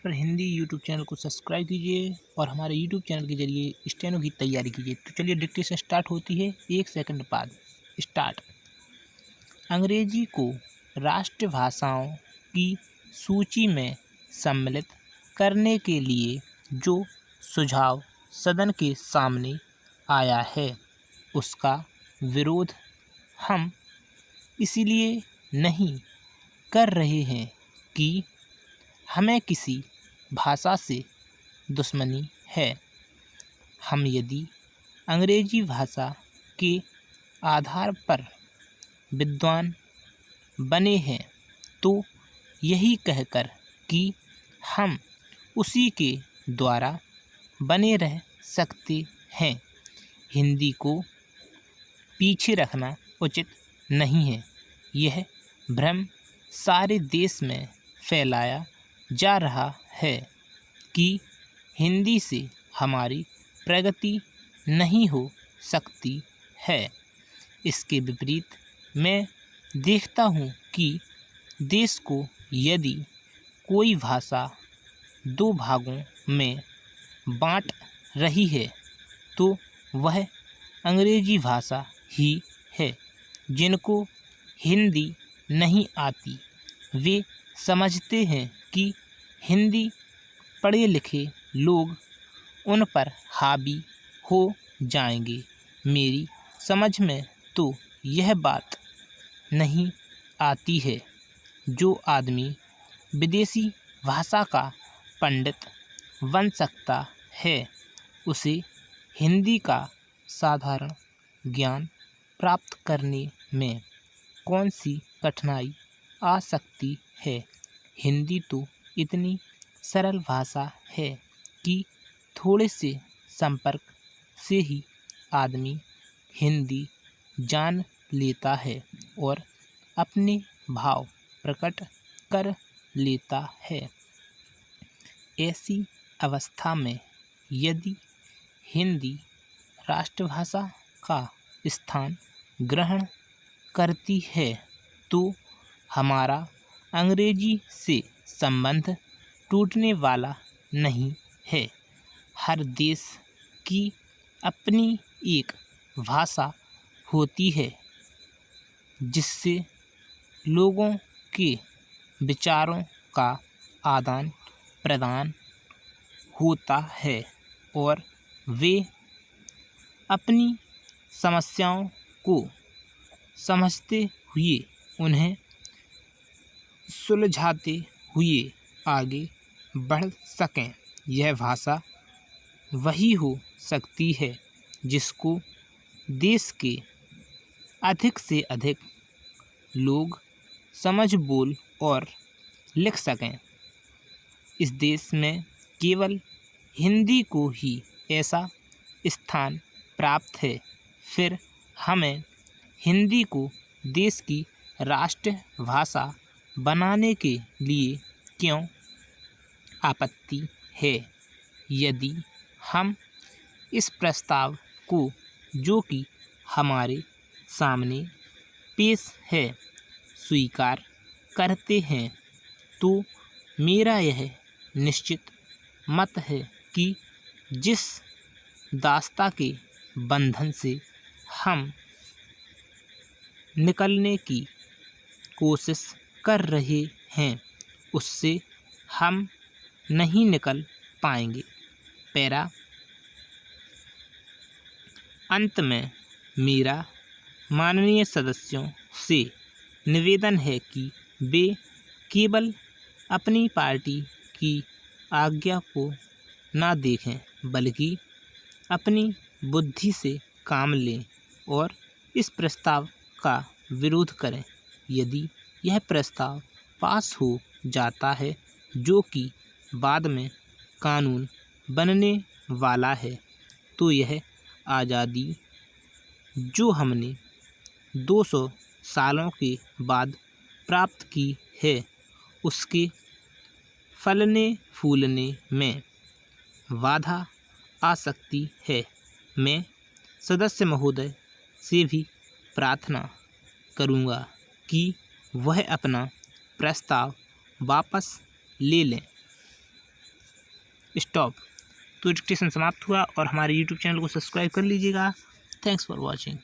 पर Hindi YouTube channel को subscribe कीजिए और हमारे यूट्यूब चैनल के जरिए स्टेनो की तैयारी कीजिए। तो चलिए डिक्टेशन स्टार्ट होती है 1 सेकंड बाद। स्टार्ट। अंग्रेजी को राष्ट्रभाषाओं की सूची में सम्मिलित करने के लिए जो सुझाव सदन के सामने आया है उसका विरोध हम इसलिए नहीं कर रहे हैं कि हमें किसी भाषा से दुश्मनी है। हम यदि अंग्रेजी भाषा के आधार पर विद्वान बने हैं तो यही कहकर कि हम उसी के द्वारा बने रह सकते हैं। हिंदी को पीछे रखना उचित नहीं है। यह भ्रम सारे देश में फैलाया जा रहा है कि हिंदी से हमारी प्रगति नहीं हो सकती है। इसके विपरीत मैं देखता हूँ कि देश को यदि कोई भाषा 2 भागों में बांट रही है तो वह अंग्रेजी भाषा ही है। जिनको हिंदी नहीं आती वे समझते हैं कि हिंदी पढ़े लिखे लोग उन पर हावी हो जाएंगे। मेरी समझ में तो यह बात नहीं आती है। जो आदमी विदेशी भाषा का पंडित बन सकता है उसे हिंदी का साधारण ज्ञान प्राप्त करने में कौन सी कठिनाई आ सकती है। हिंदी तो इतनी सरल भाषा है कि थोड़े से संपर्क से ही आदमी हिंदी जान लेता है और अपने भाव प्रकट कर लेता है। ऐसी अवस्था में यदि हिंदी राष्ट्रभाषा का स्थान ग्रहण करती है तो हमारा अंग्रेजी से संबंध टूटने वाला नहीं है। हर देश की अपनी एक भाषा होती है जिससे लोगों के विचारों का आदान प्रदान होता है और वे अपनी समस्याओं को समझते हुए उन्हें सुलझाते हुए आगे बढ़ सकें। यह भाषा वही हो सकती है जिसको देश के अधिक से अधिक लोग समझ बोल और लिख सकें। इस देश में केवल हिंदी को ही ऐसा स्थान प्राप्त है। फिर हमें हिंदी को देश की राष्ट्रभाषा बनाने के लिए क्यों आपत्ति है। यदि हम इस प्रस्ताव को जो कि हमारे सामने पेश है स्वीकार करते हैं तो मेरा यह निश्चित मत है कि जिस दास्ता के बंधन से हम निकलने की कोशिश कर रहे हैं उससे हम नहीं निकल पाएंगे। पैरा। अंत में मेरा माननीय सदस्यों से निवेदन है कि वे केवल अपनी पार्टी की आज्ञा को ना देखें बल्कि अपनी बुद्धि से काम लें और इस प्रस्ताव का विरोध करें। यदि यह प्रस्ताव पास हो जाता है जो कि बाद में कानून बनने वाला है तो यह आज़ादी जो हमने 200 सालों के बाद प्राप्त की है उसके फलने फूलने में बाधा आ सकती है। मैं सदस्य महोदय से भी प्रार्थना करूँगा कि वह अपना प्रस्ताव वापस ले लें। स्टॉप। तो डिक्टेशन समाप्त हुआ और हमारे यूट्यूब चैनल को सब्सक्राइब कर लीजिएगा। Thanks for watching.